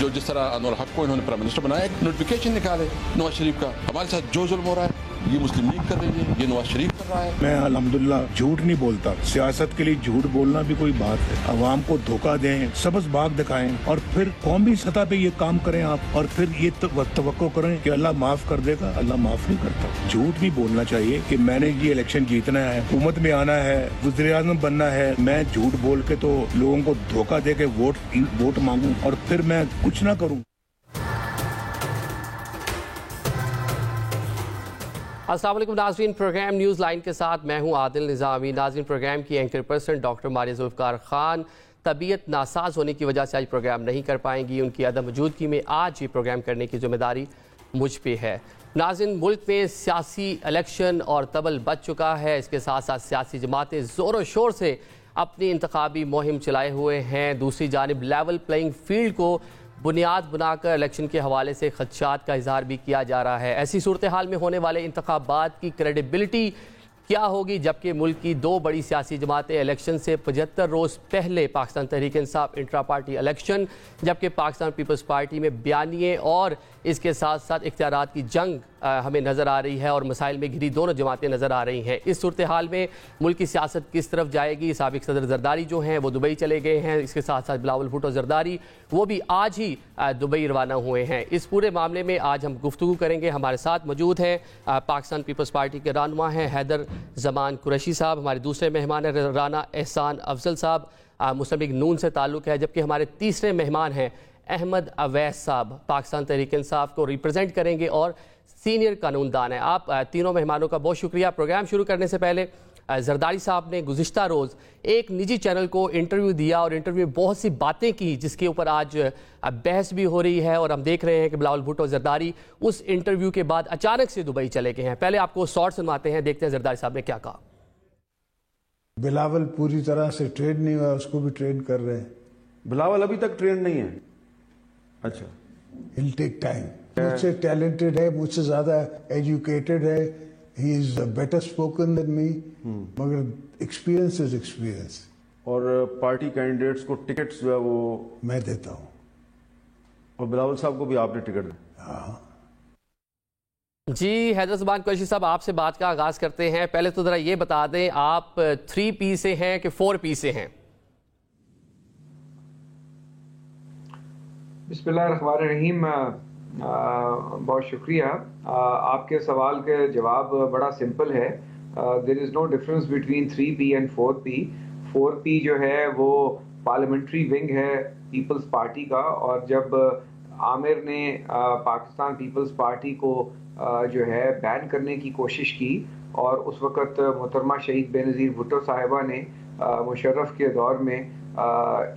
जो जिस तरह अनवर हक को इन्होंने प्राइम मिनिस्टर बनाया, एक नोटिफिकेशन निकाले नवाज शरीफ का, हमारे साथ जो जुल्म हो रहा है ये मुस्लिम लीग कर रही है, ये नवाज शरीफ कर रहा है। मैं अल्हम्दुलिल्लाह झूठ नहीं बोलता, सियासत के लिए झूठ बोलना भी कोई बात है। अवाम को धोखा दें, सबज बाग दिखाएं और फिर कौमी सतह पे ये काम करें आप, और फिर ये तवक्को करें कि अल्लाह माफ कर देगा। अल्लाह माफ नहीं करता। झूठ नहीं बोलना चाहिए कि मैंने ये इलेक्शन जीतना है, हुकूमत में आना है, वज़ीर-ए-आज़म बनना है। मैं झूठ बोल के तो लोगों को धोखा दे के वोट मांगूं और फिर मैं कुछ ना करूं। अस्सलाम वालेकुम नाज़रीन, प्रोग्राम न्यूज़ लाइन के साथ मैं हूं आदिल निज़ामी। नाज़रीन, प्रोग्राम की anchor person doctor Maria Zulfiqar Khan तबीयत नासाज होने की वजह से आज प्रोग्राम नहीं कर पाएंगी। उनकी अदम मौजूदगी में आज ये प्रोग्राम करने की जिम्मेदारी मुझ पे है। नाज़रीन, मुल्क में सियासी इलेक्शन और तबल बच चुका है। इसके साथ साथ सियासी जमातें ज़ोर शोर से अपनी इंतखाबी मुहिम चलाए हुए हैं। दूसरी जानिब लेवल प्लेइंग फील्ड को बुनियाद बनाकर इलेक्शन के हवाले से खदशात का इजहार भी किया जा रहा है। ऐसी सूरत हाल में होने वाले इंतखाबात की क्रेडिबिलिटी क्या होगी, जबकि मुल्क की दो बड़ी सियासी जमातें इलेक्शन से 75 रोज़ पहले Pakistan Tehreek Insaf intra party election, जबकि पाकिस्तान पीपल्स पार्टी में बयानिए और इसके साथ साथ इख्तियारात की जंग हमें नज़र आ रही है और मसाइल में घिरी दोनों जमातें नज़र आ रही हैं। इस सूरत हाल में मुल्क की सियासत किस तरफ जाएगी? साबिक सदर जरदारी जो हैं वो दुबई चले गए हैं। इसके साथ साथ बिलावल भुट्टो जरदारी वो भी आज ही दुबई रवाना हुए हैं। इस पूरे मामले में आज हम गुफ्तगू करेंगे। हमारे साथ मौजूद हैं पाकिस्तान पीपल्स पार्टी के रहनुमा हैं हैदर जमान कुरैशी साहब, हमारे दूसरे मेहमान हैं राना एहसान अफजल साहब, मुस्लिम लीग नून से ताल्लुक़ है, जबकि हमारे तीसरे मेहमान हैं अहमद अवैस साहब, पाकिस्तान तहरीक इंसाफ को रिप्रेजेंट करेंगे और सीनियर कानूनदान है। आप तीनों मेहमानों का बहुत शुक्रिया। प्रोग्राम शुरू करने से पहले जरदारी साहब ने गुज़िश्ता रोज़ एक निजी चैनल को इंटरव्यू दिया और इंटरव्यू में बहुत सी बातें की जिसके ऊपर आज बहस भी हो रही है और हम देख रहे हैं कि बिलावल भुट्टो जरदारी उस इंटरव्यू के बाद अचानक से दुबई चले गए हैं। पहले आपको शॉर्ट सुनवाते हैं, देखते हैं जरदारी साहब ने क्या कहा। बिलावल पूरी तरह से ट्रेन नहीं हुआ, उसको भी ट्रेन कर रहे हैं। बिलावल अभी तक ट्रेन नहीं है। अच्छा, He'll take time. मुझसे टैलेंटेड है, मुझसे ज्यादा एजुकेटेड है, he is better spoken than me, मगर एक्सपीरियंस इज एक्सपीरियंस। और पार्टी कैंडिडेट्स को टिकट्स जो है वो मैं देता हूँ, और बिलावल साहब को भी आपने टिकट दिया। हाँ जी, हैदर ज़मान कुरैशी साहब आपसे बात का आगाज करते हैं। पहले तो जरा ये बता दें, आप 3P से हैं कि 4P से हैं? बिस्मिल्लाहिर्रहमानिर्रहीम, बहुत शुक्रिया। आपके सवाल का जवाब बड़ा सिंपल है। There is no difference between 3P and 4P। 4P जो है वो पार्लियामेंट्री विंग है पीपल्स पार्टी का, और जब आमिर ने पाकिस्तान पीपल्स पार्टी को जो है बैन करने की कोशिश की, और उस वक़्त मोहतरमा शहीद बेनज़ीर भुट्टो साहिबा ने मुशर्रफ के दौर में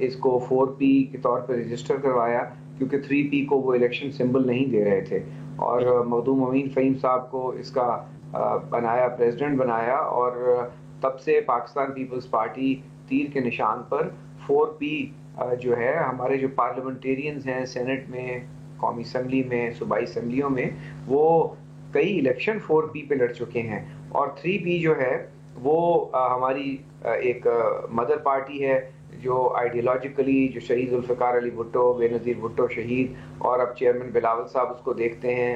इसको 4P के तौर पर रजिस्टर करवाया, क्योंकि 3P को वो इलेक्शन सिंबल नहीं दे रहे थे, और मखदूम अमीन फ़हीम साहब को इसका बनाया, प्रेसिडेंट बनाया, और तब से पाकिस्तान पीपल्स पार्टी तीर के निशान पर 4P जो है, हमारे जो पार्लियामेंटेरियंस हैं सेनेट में, कौमी असम्बली में, सूबाई असम्बलियों में, वो कई इलेक्शन 4P पे लड़ चुके हैं। और 3P जो है वो हमारी एक मदर पार्टी है, जो आइडियोलॉजिकली जो शहीद जुल्फ़िकार अली भुट्टो, बेनज़ीर भुट्टो शहीद, और अब चेयरमैन बिलावल साहब उसको देखते हैं।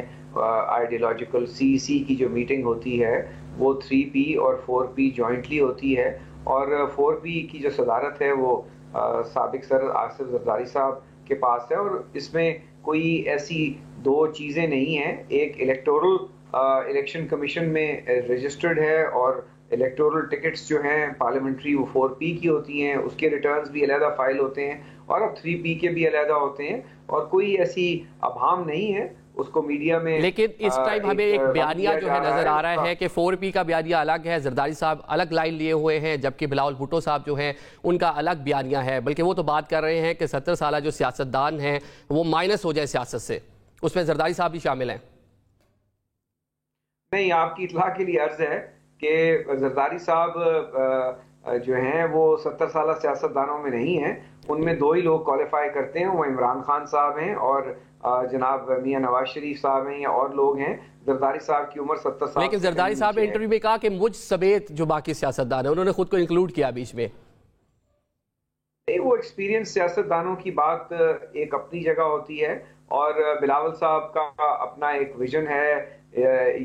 आइडियोलॉजिकल CEC की जो मीटिंग होती है वो 3P और 4P जॉइंटली होती है, और 4P की जो सदारत है वो साबिक सदर आसिफ जरदारी साहब के पास है। और इसमें कोई ऐसी दो चीज़ें नहीं हैं, एक इलेक्टोरल इलेक्शन कमीशन में रजिस्टर्ड है, और इलेक्टोरल टिकट्स जो हैं पार्लियामेंट्री वो 4P की होती हैं, उसके रिटर्न्स भी अलहदा फाइल होते हैं, और अब 3P के भी अलहदा होते हैं, और कोई ऐसी अभाम नहीं है उसको मीडिया में। लेकिन इस टाइम हमें एक बयानिया जो है नजर आ रहा है कि 4P का बयानिया अलग है, जरदारी साहब अलग लाइन लिए हुए हैं, जबकि बिलावल भुट्टो साहब जो हैं उनका अलग बयानिया है। बल्कि वो तो बात कर रहे हैं कि 70 साल जो सियासतदान हैं वो माइनस हो जाए सियासत से, उसमें जरदारी साहब भी शामिल हैं। नहीं, आपकी इत्तला के लिए अर्ज है कि जरदारी साहब जो हैं वो 70 साल सियासतदानों में नहीं हैं। उनमें दो ही लोग क्वालिफाई करते हैं, वो इमरान खान साहब हैं और जनाब मियां नवाज शरीफ साहब हैं, या और लोग हैं। जरदारी साहब की उम्र 70 साल। लेकिन जरदारी साहब ने इंटरव्यू में कहा कि मुझ समेत जो बाकी सियासतदान है, उन्होंने खुद को इंक्लूड किया बीच में। वो एक्सपीरियंस सियासतदानों की बात एक अपनी जगह होती है, और बिलावल साहब का अपना एक विजन है,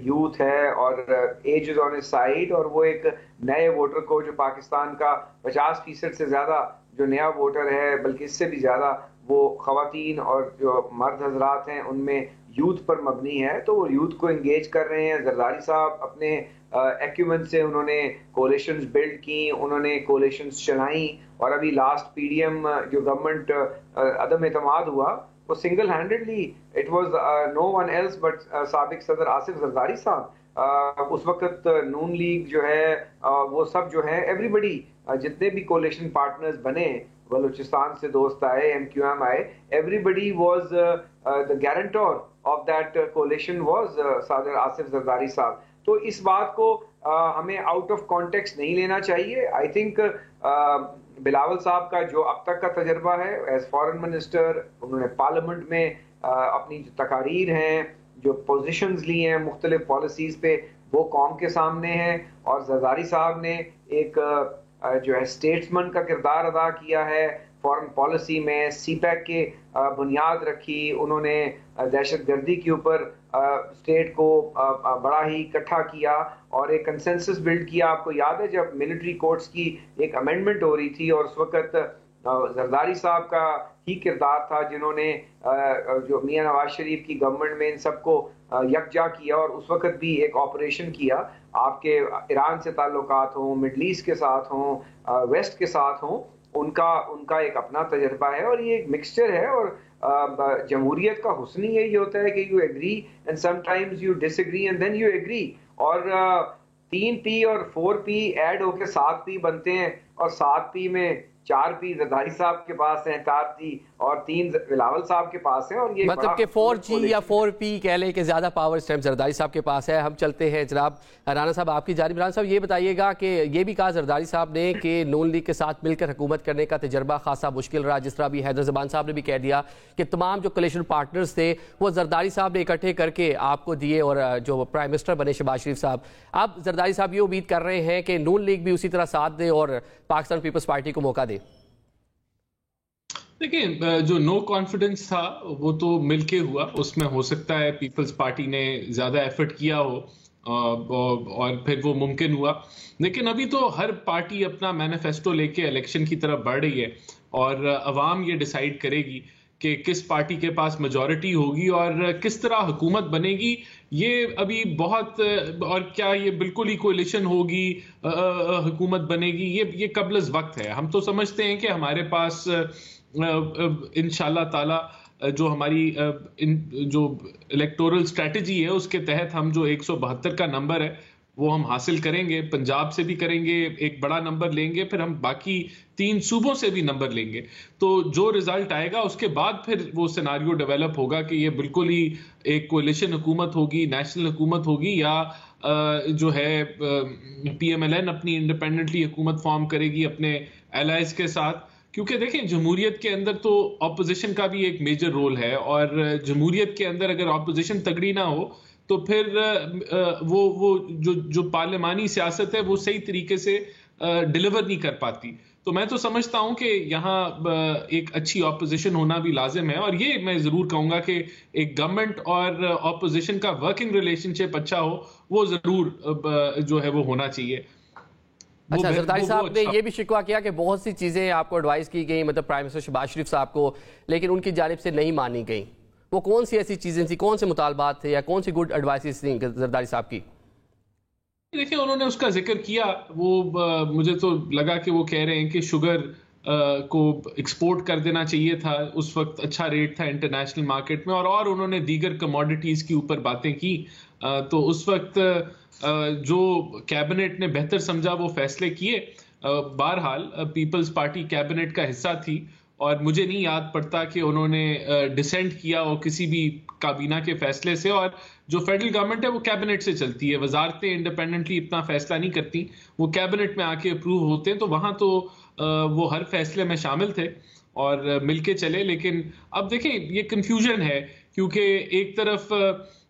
यूथ है और age is on his side, और वो एक नए वोटर को, जो पाकिस्तान का 50% से ज्यादा जो नया वोटर है, बल्कि इससे भी ज्यादा वो खवातीन और जो मर्द हजरात हैं उनमें यूथ पर मबनी है, तो वो यूथ को एंगेज कर रहे हैं। जरदारी साहब अपने एक्यूमेंट से उन्होंने कोलिशंस बिल्ड की, उन्होंने कोलिशंस चलाई, और अभी लास्ट पीडीएम जो गवर्नमेंट अदम एतमाद हुआ, वो single handedly it was no one else but साबिक सदर आसिफ जरदारी साहब। उस वक्त नून लीग जो है वो सब जो है एवरीबडी, जितने भी कोलिशन पार्टनर्स बने, बलूचिस्तान से दोस्त आए, MQM आए, everybody was the guarantor of that coalition was सदर आसिफ जरदारी साहब। तो इस बात को हमें आउट ऑफ कॉन्टेक्स्ट नहीं लेना चाहिए। आई थिंक बिलावल साहब का जो अब तक का तजर्बा है एज फॉरेन मिनिस्टर, उन्होंने पार्लियामेंट में अपनी जो तकारीर हैं, जो पोजीशंस ली हैं मुख्तलिफ पॉलिसीज पे, वो कौम के सामने हैं। और जरदारी साहब ने एक जो है स्टेट्समैन का किरदार अदा किया है फॉरेन पॉलिसी में, CPEC के बुनियाद रखी, उन्होंने दहशतगर्दी के ऊपर स्टेट को बड़ा ही इकट्ठा किया और एक कंसेंसस बिल्ड किया। आपको याद है जब मिलिट्री कोर्ट्स की एक अमेंडमेंट हो रही थी, और उस वक्त जरदारी साहब का ही किरदार था जिन्होंने जो मियां नवाज शरीफ की गवर्नमेंट में इन सबको यकजा किया, और उस वक्त भी एक ऑपरेशन किया। आपके ईरान से ताल्लुकात हों, मिडल ईस्ट के साथ हों, वेस्ट के साथ हों, उनका एक अपना तजर्बा है, और ये एक मिक्सचर है। और जमहूरियत का हुस्न ही यही होता है कि you agree and sometimes you disagree and then you agree. और 3P और 4P ऐड होके 7P बनते हैं, और 7P में 4P जरदारी साहब के पास हैं, 4P और 3 बिलावल साहब के पास हैं। और ये मतलब कि 4G या 4P कह लें कि ज़्यादा पावर इस टाइम जरदारी साहब के पास है। हम चलते हैं जनाब राना साहब आपकी जानिब। राना साहब ये बताइएगा कि ये भी कहा जरदारी साहब ने कि नून लीग के साथ मिलकर हुकूमत करने का तजर्बा खासा मुश्किल रहा, जिस तरह भी हैदर ज़बान साहब ने भी कह दिया कि तमाम जो कोलिशन पार्टनर्स थे वो जरदारी साहब ने इकट्ठे करके आपको दिए, और जो प्राइम मिनिस्टर बने शहबाज शरीफ साहब, अब जरदारी साहब ये उम्मीद कर रहे हैं कि नून लीग भी उसी तरह साथ दे और पाकिस्तान पीपल्स पार्टी को मौका दे। देखिए, जो नो कॉन्फिडेंस था वो तो मिलके हुआ, उसमें हो सकता है पीपल्स पार्टी ने ज़्यादा एफर्ट किया हो और फिर वो मुमकिन हुआ, लेकिन अभी तो हर पार्टी अपना मैनिफेस्टो लेके इलेक्शन की तरफ बढ़ रही है, और अवाम ये डिसाइड करेगी कि किस पार्टी के पास मेजॉरिटी होगी और किस तरह हुकूमत बनेगी। ये अभी बहुत, और क्या ये बिल्कुल ही कोalition होगी, हुकूमत बनेगी, ये कबल वक्त है। हम तो समझते हैं कि हमारे पास इंशाल्लाह ताला जो हमारी जो इलेक्टोरल स्ट्रेटजी है उसके तहत हम जो 172 का नंबर है वो हम हासिल करेंगे, पंजाब से भी करेंगे, एक बड़ा नंबर लेंगे, फिर हम बाकी 3 सूबों से भी नंबर लेंगे। तो जो रिजल्ट आएगा उसके बाद फिर वो सिनारियो डेवलप होगा कि ये बिल्कुल ही एक कोलिशन हुकूमत होगी, नेशनल हुकूमत होगी, या जो है PMLN अपनी इंडिपेंडेंटली हुकूमत फॉर्म करेगी अपने एलाइज के साथ। क्योंकि देखें, जमहूरियत के अंदर तो ऑपोजिशन का भी एक मेजर रोल है, और जमहूरियत के अंदर अगर ऑपोजिशन तगड़ी ना हो तो फिर वो जो पार्लिमानी सियासत है वो सही तरीके से डिलीवर नहीं कर पाती। तो मैं तो समझता हूं कि यहाँ एक अच्छी ऑपोजिशन होना भी लाजिम है, और ये मैं जरूर कहूंगा कि एक गवर्नमेंट और ऑपोजिशन का वर्किंग रिलेशनशिप अच्छा हो, वो जरूर जो है वो होना चाहिए। अच्छा, जरदारी साहब ने ये भी शिकवा किया कि बहुत सी चीज़ें आपको एडवाइस की गई, मतलब प्राइम मिनिस्टर शहबाज शरीफ साहब को, लेकिन उनकी जानिब से नहीं मानी गई। वो कौन सी ऐसी चीज़ें थी, कौन से मुतालबात थे, या कौन सी गुड एडवाइस थी जरदारी साहब की? देखिए, उन्होंने उसका जिक्र किया, वो मुझे तो लगा कि वो कह रहे हैं कि शुगर को एक्सपोर्ट कर देना चाहिए था, उस वक्त अच्छा रेट था इंटरनेशनल मार्केट में, और उन्होंने दीगर कमोडिटीज़ के ऊपर बातें की। तो उस वक्त जो कैबिनेट ने बेहतर समझा वो फैसले किए। बहरहाल पीपल्स पार्टी कैबिनेट का हिस्सा थी, और मुझे नहीं याद पड़ता कि उन्होंने डिसेंट किया हो किसी भी काबीना के फैसले से। और जो फेडरल गवर्नमेंट है वो कैबिनेट से चलती है, वजारतें इंडिपेंडेंटली इतना फैसला नहीं करती, वो कैबिनेट में आके अप्रूव होते हैं। तो वहाँ तो वो हर फैसले में शामिल थे और मिलके चले। लेकिन अब देखें, ये कंफ्यूजन है, क्योंकि एक तरफ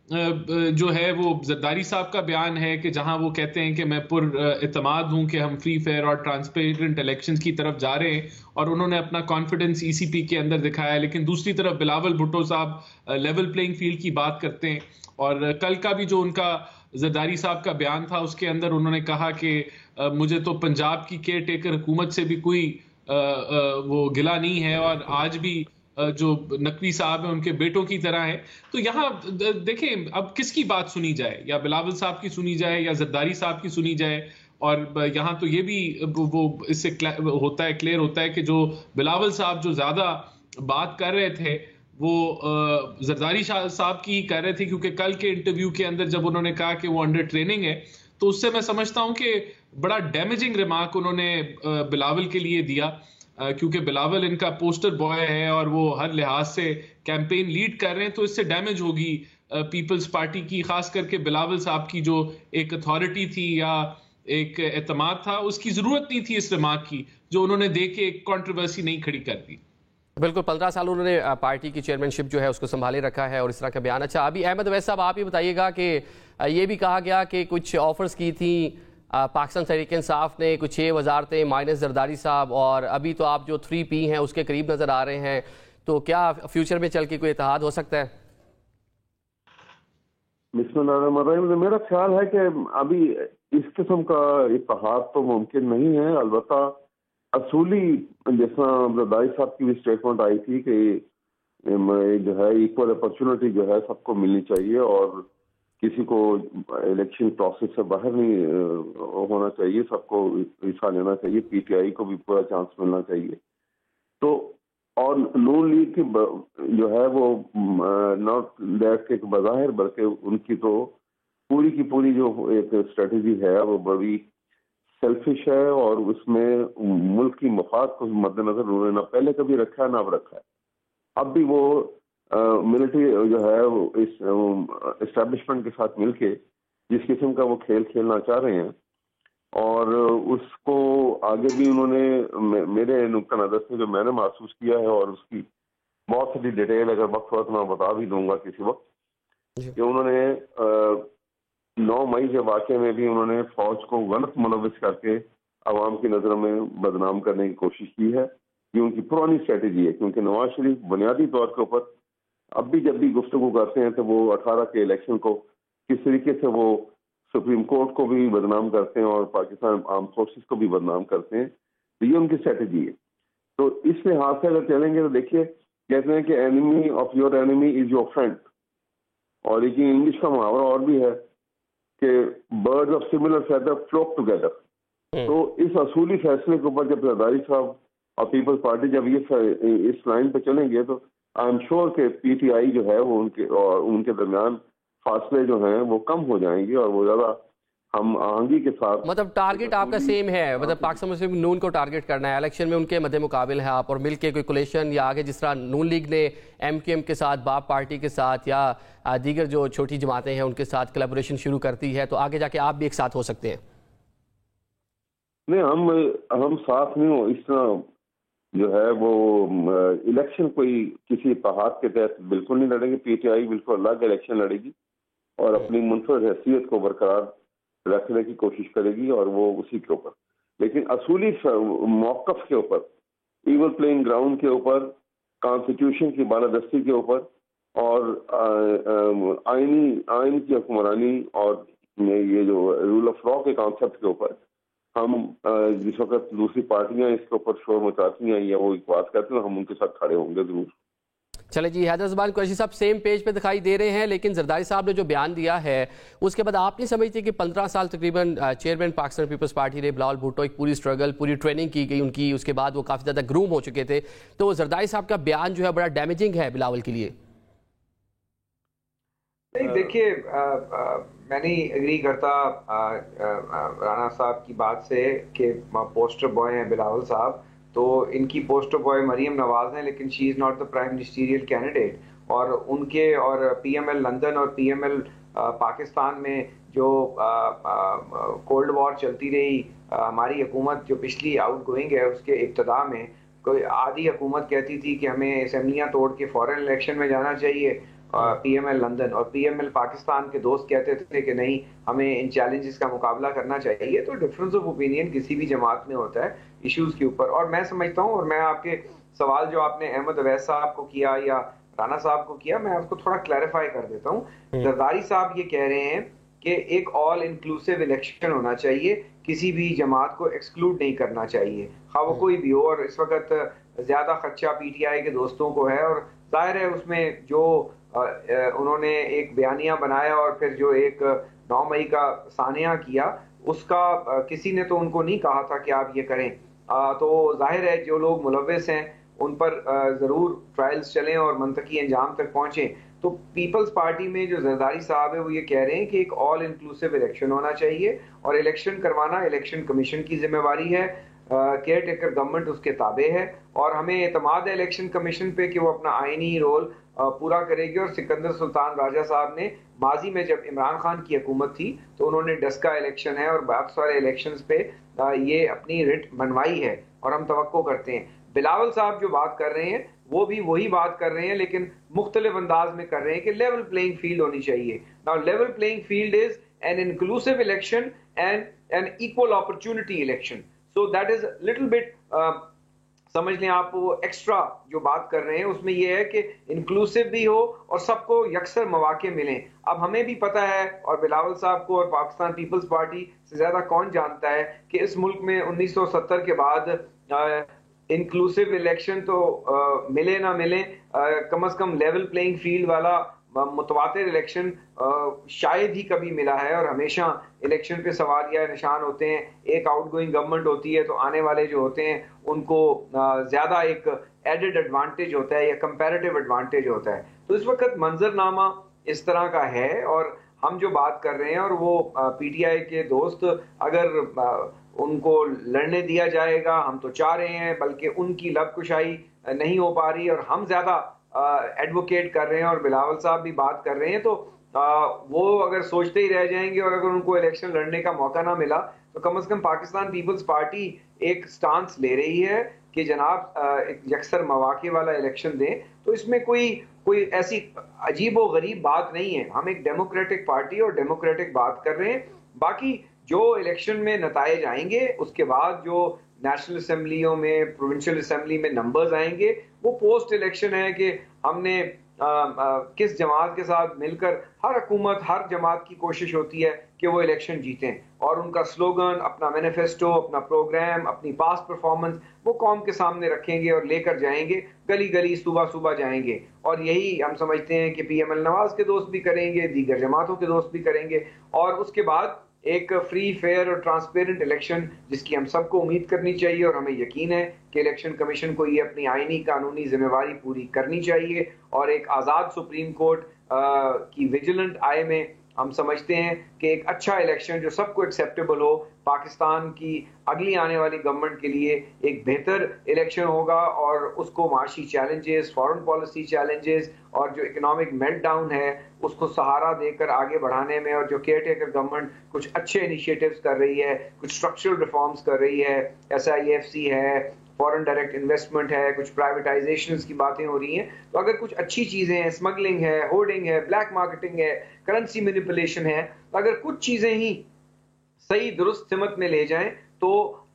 जो है वो जरदारी साहब का बयान है कि जहां वो कहते हैं कि मैं इत्मीनान हूं कि हम फ्री फेयर और ट्रांसपेरेंट इलेक्शंस की तरफ जा रहे हैं, और उन्होंने अपना कॉन्फिडेंस ईसीपी के अंदर दिखाया है। लेकिन दूसरी तरफ बिलावल भुट्टो साहब लेवल प्लेइंग फील्ड की बात करते हैं, और कल का भी जो उनका जरदारी साहब का बयान था उसके अंदर उन्होंने कहा कि मुझे तो पंजाब की केयर टेकर हुकूमत से भी कोई वो गिला नहीं है, और आज भी जो नकवी साहब हैं उनके बेटों की तरह है। तो यहाँ देखें अब किसकी बात सुनी जाए, या बिलावल साहब की सुनी जाए या जरदारी साहब की सुनी जाए। और यहाँ तो ये भी वो इससे होता है, क्लियर होता है कि जो बिलावल साहब जो ज्यादा बात कर रहे थे वो जरदारी साहब की कर रहे थे, क्योंकि कल के इंटरव्यू के अंदर जब उन्होंने कहा कि वो अंडर ट्रेनिंग है, तो उससे मैं समझता हूं कि बड़ा डैमेजिंग रिमार्क उन्होंने बिलावल के लिए दिया, क्योंकि बिलावल इनका पोस्टर बॉय है और वो हर लिहाज से कैंपेन लीड कर रहे हैं, तो इससे डैमेज होगी पीपल्स पार्टी की, खास करके बिलावल साहब की जो एक अथॉरिटी थी या एक एतमाद था, उसकी जरूरत नहीं थी इस रिमार्क की, जो उन्होंने दे के एक कंट्रोवर्सी नहीं खड़ी कर दी। बिल्कुल, 15 साल उन्होंने पार्टी की चेयरमैनशिप जो है उसको संभाले रखा है, और इस तरह का बयान। अच्छा, अभी अहमद वैस साहब आप ही बताइएगा कि ये भी कहा गया कि कुछ ऑफर्स की थी पाकिस्तान तहरीक इंसाफ ने, कुछ 6 वजारतें माइनस जरदारी साहब, और अभी तो आप जो 3P हैं उसके करीब नजर आ रहे हैं, तो क्या फ्यूचर में चल के कोई इत्तेहाद हो सकता है? बिस्मिल्लाहिर्रहमानिर्रहीम। मेरा ख्याल है कि अभी इस किस्म का इत्तेहाद तो मुमकिन नहीं है। अलबत्ता असूली जैसा जरदारी साहब की भी स्टेटमेंट आई थी कि जो है इक्वल अपॉर्चुनिटी जो है सबको मिलनी चाहिए और किसी को इलेक्शन प्रोसेस से बाहर नहीं होना चाहिए, सबको हिस्सा लेना चाहिए, पीटीआई को भी पूरा चांस मिलना चाहिए। तो और नून लीग की जो है वो नॉट दैट के बज़ाहिर, बल्कि उनकी तो पूरी की पूरी जो एक स्ट्रेटजी है वो बड़ी सेल्फिश है, और उसमें मुल्क की मफाद को मद्देनजर उन्होंने ना पहले कभी रखा है ना अब रखा है। अब भी वो मिलिट्री जो है वो इस एस्टेब्लिशमेंट के साथ मिलके जिस किस्म का वो खेल खेलना चाह रहे हैं, और उसको आगे भी उन्होंने मेरे नुक्ता नज़र से जो मैंने महसूस किया है, और उसकी बहुत सारी डिटेल अगर वक्त हुआ तो मैं बता भी दूंगा किसी वक्त, कि उन्होंने 9 मई के वाक़े में भी उन्होंने फौज को गलत मुलविस करके अवाम की नज़रों में बदनाम करने की कोशिश की है। ये उनकी पुरानी स्ट्रेटजी है, क्योंकि नवाज शरीफ बुनियादी तौर के ऊपर अब भी जब भी गुफ्तगू करते हैं तो वो 18 के इलेक्शन को किस तरीके से वो सुप्रीम कोर्ट को भी बदनाम करते हैं और पाकिस्तान आर्म फोर्सेस को भी बदनाम करते हैं, तो ये उनकी स्ट्रेटजी है। तो इस लिहाज से अगर चलेंगे तो देखिए, कहते हैं कि enemy of your enemy is your friend, और एक इंग्लिश का मुहावरा और भी है कि birds of similar feather flock together. तो इस असूली फैसले के ऊपर जब जरदारी साहब और पीपल्स पार्टी जब ये इस लाइन पे चलेंगे तो आई एम श्योर के पीटीआई जो है वो उनके दरमियान फासले जो हैं वो कम हो जाएंगे, और वो ज्यादा हम आहंगी के साथ। मतलब टारगेट आपका सेम है, मतलब पाकिस्तान मुस्लिम नून को टारगेट करना है, इलेक्शन में उनके मध्य मुकाबिल है आप, और मिलके कोई कोलेशन या आगे जिस तरह नून लीग ने एमक्यूएम के साथ, बाप पार्टी के साथ या दीगर जो छोटी जमातें हैं उनके साथ कोलैबोरेशन शुरू करती है, तो आगे जाके आप भी एक साथ हो सकते हैं। नहीं, हम साथ नहीं हो, इस तरह जो है वो इलेक्शन कोई किसी इत्तेहाद के तहत बिल्कुल नहीं लड़ेंगे। पीटीआई बिल्कुल अलग इलेक्शन लड़ेगी और अपनी मुनफरद हैसियत को बरकरार रखने की कोशिश करेगी, और वो उसी के ऊपर, लेकिन असूली मौक़िफ़ के ऊपर, इवन प्लेइंग ग्राउंड के ऊपर, कॉन्स्टिट्यूशन की बालादस्ती के ऊपर, और आइन की हुक्मरानी और ये जो रूल ऑफ लॉ के कॉन्सेप्ट के ऊपर हम जिस वक्त दूसरी पार्टियां इसके ऊपर शोर मचाती हैं या वो एक बात करते हैं, हम उनके साथ खड़े होंगे जरूर। चले जी, हैदर ज़ुबान कुरैशी साहब सेम पेज पे दिखाई दे रहे हैं, लेकिन जरदारी साहब ने जो बयान दिया है उसके बाद आप नहीं समझते कि 15 साल तकरीबन चेयरमैन पाकिस्तान पीपल्स पार्टी ने बिलावल भुट्टो, एक पूरी स्ट्रगल, पूरी ट्रेनिंग की गई उनकी, उसके बाद वो काफ़ी ज़्यादा ग्रूम हो चुके थे, तो जरदारी साहब का बयान जो है बड़ा डैमेजिंग है बिलावल के लिए। नहीं, देखिए, मैं नहीं एग्री करता राना साहब की बात से कि पोस्टर बॉय हैं बिलावल साहब। तो इनकी पोस्टर बॉय मरियम नवाज हैं, लेकिन she is not the prime ministerial candidate. और उनके और पीएमएल लंदन और पीएमएल पाकिस्तान में जो कोल्ड वॉर चलती रही, हमारी हुकूमत जो पिछली आउट गोइंग है उसके इब्तदा में कोई आधी हुकूमत कहती थी कि हमें असेंबलियाँ तोड़ के फॉरेन इलेक्शन में जाना चाहिए, PML लंदन और PML पाकिस्तान के दोस्त कहते थे कि नहीं, हमें इन चैलेंजेस का मुकाबला करना चाहिए। तो डिफरेंस ऑफ ओपिनियन किसी भी जमात में होता है इश्यूज के ऊपर। और मैं समझता हूँ, और मैं आपके सवाल जो आपने अहमद अवैस साहब को किया या राना साहब को किया, मैं आपको थोड़ा क्लैरिफाई कर देता हूँ। जरदारी साहब ये कह रहे हैं कि एक ऑल इंक्लूसिव इलेक्शन होना चाहिए, किसी भी जमात को एक्सक्लूड नहीं करना चाहिए, खा वो कोई भी हो। और इस वक्त ज्यादा खदशा PTI के दोस्तों को है, और जाहिर है उसमें जो उन्होंने एक बयानिया बनाया और फिर जो एक 9 मई का सानिया किया, उसका किसी ने तो उनको नहीं कहा था कि आप ये करें। तो जाहिर है जो लोग मुलव्विस हैं उन पर जरूर ट्रायल्स चलें और मंतकी अंजाम तक पहुंचें। तो पीपल्स पार्टी में जो जरदारी साहब है वो ये कह रहे हैं कि एक ऑल इंक्लूसिव इलेक्शन होना चाहिए, और इलेक्शन करवाना इलेक्शन कमीशन की जिम्मेवारी है, केयर टेकर गवर्नमेंट उसके ताबे है, और हमें एतमाद है इलेक्शन कमीशन पे कि वो अपना आईनी रोल पूरा करेगी। और सिकंदर सुल्तान राजा साहब ने माजी में जब इमरान खान की हुकूमत थी तो उन्होंने डस्का इलेक्शन है और बहुत सारे इलेक्शंस पे ये अपनी रिट बनवाई है, और हम तवक्को करते हैं। बिलावल साहब जो बात कर रहे हैं वो भी वही बात कर रहे हैं, लेकिन मुख्तलिफ अंदाज में कर रहे हैं कि लेवल प्लेइंग फील्ड होनी चाहिए। Now level playing field is an inclusive election and an equal opportunity election. So that is little bit, समझ लें आप, वो एक्स्ट्रा जो बात कर रहे हैं उसमें ये है कि इंक्लूसिव भी हो और सबको यकसर मौके मिलें। अब हमें भी पता है, और बिलावल साहब को और पाकिस्तान पीपल्स पार्टी से ज्यादा कौन जानता है कि इस मुल्क में 1970 के बाद इंक्लूसिव इलेक्शन तो मिले ना मिले, कम से कम लेवल प्लेइंग फील्ड वाला मुतवातिर इलेक्शन शायद ही कभी मिला है। और हमेशा इलेक्शन पे सवालिया निशान होते हैं, एक आउटगोइंग गवर्नमेंट होती है तो आने वाले जो होते हैं उनको ज्यादा एक एडेड एडवांटेज होता है या कंपैरेटिव एडवांटेज होता है। तो इस वक्त मंजरनामा इस तरह का है, और हम जो बात कर रहे हैं, और वो PTI के दोस्त अगर उनको लड़ने दिया जाएगा, हम तो चाह रहे हैं, बल्कि उनकी लबकुशाई नहीं हो पा रही और हम ज्यादा एडवोकेट कर रहे हैं और बिलावल साहब भी बात कर रहे हैं, तो वो अगर सोचते ही रह जाएंगे और अगर उनको इलेक्शन लड़ने का मौका ना मिला तो कम से कम पाकिस्तान पीपल्स पार्टी एक स्टांस ले रही है कि जनाब एक यकसर मौके वाला इलेक्शन दें। तो इसमें कोई ऐसी अजीब व गरीब बात नहीं है। हम एक डेमोक्रेटिक पार्टी और डेमोक्रेटिक बात कर रहे हैं। बाकी जो इलेक्शन में नताइज आएंगे, उसके बाद जो नेशनल असेंबलियों में, प्रोविंशियल असेंबली में नंबर्स आएंगे, वो पोस्ट इलेक्शन है कि हमने किस जमात के साथ मिलकर, हर हुकूमत हर जमात की कोशिश होती है कि वो इलेक्शन जीतें और उनका स्लोगन, अपना मैनिफेस्टो, अपना प्रोग्राम, अपनी पास्ट परफॉर्मेंस वो कौम के सामने रखेंगे और लेकर जाएंगे, गली गली सुबह सुबह जाएंगे। और यही हम समझते हैं कि PML नवाज के दोस्त भी करेंगे, दीगर जमातों के दोस्त भी करेंगे, और उसके बाद एक फ्री, फेयर और ट्रांसपेरेंट इलेक्शन जिसकी हम सबको उम्मीद करनी चाहिए। और हमें यकीन है कि इलेक्शन कमीशन को ये अपनी आईनी कानूनी जिम्मेवारी पूरी करनी चाहिए, और एक आज़ाद सुप्रीम कोर्ट की विजिलेंट आय में हम समझते हैं कि एक अच्छा इलेक्शन जो सबको एक्सेप्टेबल हो, पाकिस्तान की अगली आने वाली गवर्नमेंट के लिए एक बेहतर इलेक्शन होगा, और उसको माशी चैलेंजेस, फॉरेन पॉलिसी चैलेंजेस और जो इकोनॉमिक मेल्टडाउन है उसको सहारा देकर आगे बढ़ाने में, और जो केयर टेकर गवर्नमेंट कुछ अच्छे इनिशिएटिव्स कर रही है, कुछ स्ट्रक्चरल रिफॉर्म्स कर रही है, SIFC है, फॉरेन डायरेक्ट इन्वेस्टमेंट है, कुछ प्राइवेटाइजेशंस की बातें हो रही हैं, तो अगर कुछ अच्छी चीजें हैं, स्मगलिंग है, होर्डिंग है, ब्लैक मार्केटिंग है, करेंसी मैनिपुलेशन है, तो अगर कुछ चीजें ही सही दुरुस्त सिमत में ले जाएं तो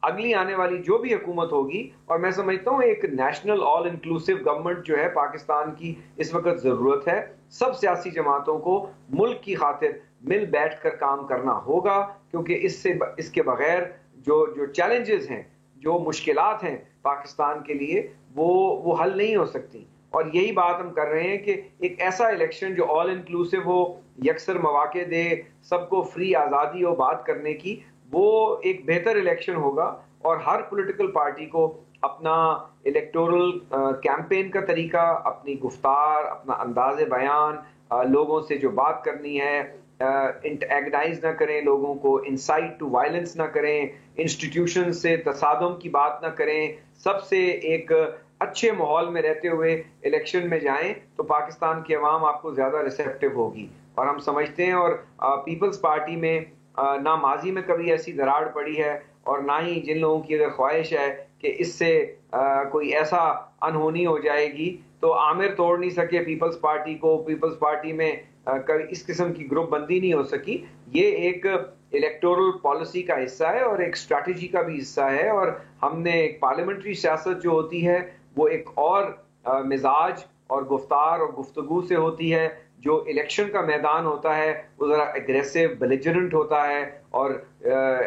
अगली आने वाली जो भी हुकूमत होगी, और मैं समझता हूँ एक नेशनल ऑल इंक्लूसिव गवर्नमेंट जो है पाकिस्तान की इस वक्त जरूरत है। सब सियासी जमातों को मुल्क की खातिर मिल बैठ कर काम करना होगा, क्योंकि इसके बगैर जो चैलेंजेस हैं, जो मुश्किलात हैं पाकिस्तान के लिए, वो हल नहीं हो सकती। और यही बात हम कर रहे हैं कि एक ऐसा इलेक्शन जो ऑल इंक्लूसिव हो, यकसर मौके दे, सबको फ्री आज़ादी हो बात करने की, वो एक बेहतर इलेक्शन होगा। और हर पॉलिटिकल पार्टी को अपना इलेक्टोरल कैंपेन का तरीका, अपनी गुफ्तार, अपना अंदाज़े बयान, लोगों से जो बात करनी है, एग्नाइज ना करें लोगों को, इंसाइट टू वायलेंस ना करें, इंस्टीट्यूशन से तसादुम की बात ना करें, सबसे एक अच्छे माहौल में रहते हुए इलेक्शन में जाएं, तो पाकिस्तान की अवाम आपको ज्यादा रिसेप्टिव होगी। और हम समझते हैं, और पीपल्स पार्टी में ना माजी में कभी ऐसी दरार पड़ी है और ना ही जिन लोगों की अगर ख्वाहिश है कि इससे कोई ऐसा अनहोनी हो जाएगी तो आमिर तोड़ नहीं सके पीपल्स पार्टी को, पीपल्स पार्टी में इस किस्म की ग्रुप बंदी नहीं हो सकी। ये एक इलेक्टोरल पॉलिसी का हिस्सा है और एक स्ट्रैटेजी का भी हिस्सा है, और हमने एक पार्लियामेंट्री सियासत जो होती है वो एक और मिजाज और गुफ्तार और गुफ्तगू से होती है। जो इलेक्शन का मैदान होता है वो ज़रा एग्रेसिव बेलिजरेंट होता है, और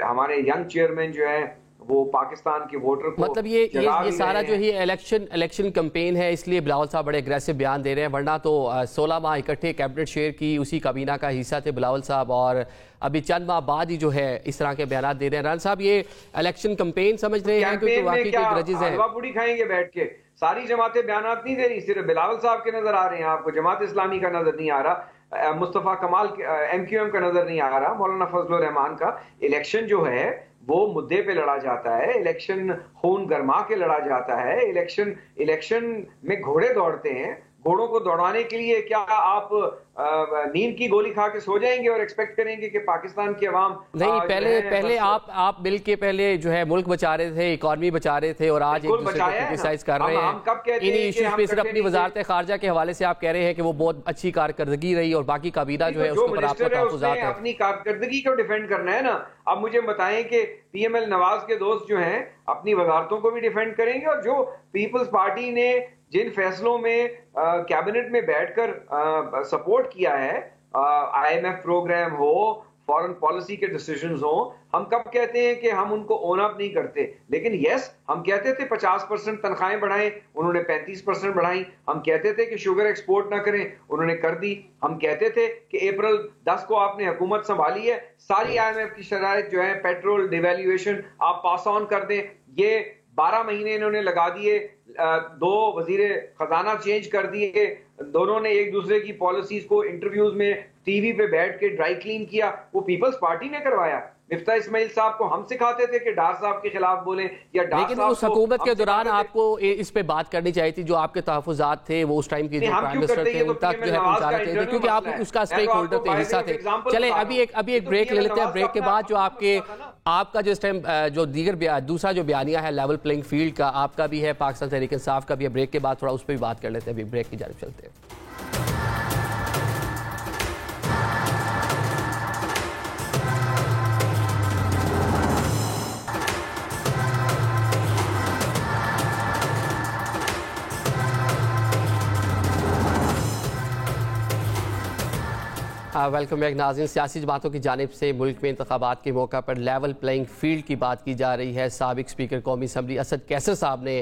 हमारे यंग चेयरमैन जो है वो पाकिस्तान के वोटर को मतलब ये सारा जो ही इलेक्शन कैंपेन है, इसलिए बिलावल साहब बड़े एग्रेसिव बयान दे रहे हैं, वरना तो 16 माह इकट्ठे कैबिनेट शेयर की उसी काबीना का हिस्सा थे बिलावल साहब, और अभी चंद माह बाद ही जो है इस तरह के बयान दे रहे हैं। राना साहब, ये इलेक्शन कैंपेन समझ रहे हैं क्योंकि वाकई के ग्रजेस हैं? हलवा पूड़ी खाएंगे बैठ के, सारी जमातें बयान नहीं दे रही, सिर्फ बिलावल साहब के नजर आ रहे हैं आपको, जमात इस्लामी का नजर नहीं आ रहा, मुस्तफा कमाल MQM का नजर नहीं आ रहा, मौलाना फजलुर रहमान का। इलेक्शन जो है वो मुद्दे पे लड़ा जाता है, इलेक्शन खून गरमा के लड़ा जाता है, इलेक्शन में घोड़े दौड़ते हैं। घोड़ों को दौड़ाने के लिए क्या आप नींद की गोली खा के सो जाएंगे और एक्सपेक्ट करेंगे कि पाकिस्तान की आवाम नहीं? पहले आप मिल के पहले जो है मुल्क बचा रहे थे, इकॉनमी बचा रहे थे, और आज एक दूसरे को क्रिटिसाइज कर रहे हैं इन्हीं इश्यूज पे। सिर्फ अपनी वजारत खारजा के हवाले से आप कह रहे हैं कि वो बहुत अच्छी कारकर्दगी रही और बाकी काबीना जो है उसके ऊपर आपका तहफ़्फ़ुज़ात है। अपनी कारकर्दगी को डिफेंड करना है ना। अब मुझे बताएं कि PML नवाज के दोस्त जो हैं अपनी वजारतों को भी डिफेंड करेंगे, और जो पीपल्स पार्टी ने जिन फैसलों में कैबिनेट में बैठकर सपोर्ट किया है, IMF प्रोग्राम हो, फॉरेन पॉलिसी के डिसीजंस हो, हम कब कहते हैं कि हम उनको ओन अप नहीं करते? लेकिन यस, हम कहते थे 50% तनख्वाहें बढ़ाएं, उन्होंने 35% बढ़ाई। हम कहते थे कि शुगर एक्सपोर्ट ना करें, उन्होंने कर दी। हम कहते थे कि अप्रैल 10 को आपने हुकूमत संभाली है, सारी IMF की शराइत जो है, पेट्रोल डिवैल्यूएशन आप पास ऑन कर दें। ये 12 महीने इन्होंने लगा दिए, 2 वजीर खजाना चेंज कर दिए, दोनों ने एक दूसरे की पॉलिसीज को इंटरव्यूज में टीवी पे बैठ के ड्राई क्लीन किया। वो पीपल्स पार्टी ने करवाया। मिफ्ता इस्माइल साहब को हम सिखाते थे कि डार साहब के खिलाफ बोले, या डार लेकिन उस हुकूमत के दौरान आपको इस पे बात करनी चाहिए थी। जो आपके तहफ़्फ़ुज़ात थे वो उस टाइम के जो प्राइम मिनिस्टर थे उन तक जो है पहुंचा रहे थे, क्योंकि आप उसका स्टेक होल्डर थे, हिस्सा थे। चले अभी एक ब्रेक ले लेते हैं। ब्रेक के बाद जो आपका जो इस टाइम जो दूसरा जो बयानिया है लेवल प्लेइंग फील्ड का, आपका भी है, पाकिस्तान तहरीक इंसाफ का भी है। ब्रेक के बाद थोड़ा उस पर भी बात कर लेते हैं। अभी ब्रेक की जानिब चलते हैं। वेलकम बैक नाज़रीन। सियासी जमातों की जानिब से मुल्क में इंतखाबात के मौका पर लेवल प्लेइंग फील्ड की बात की जा रही है। साबिक स्पीकर कौमी असम्बली असद कैसर साहब ने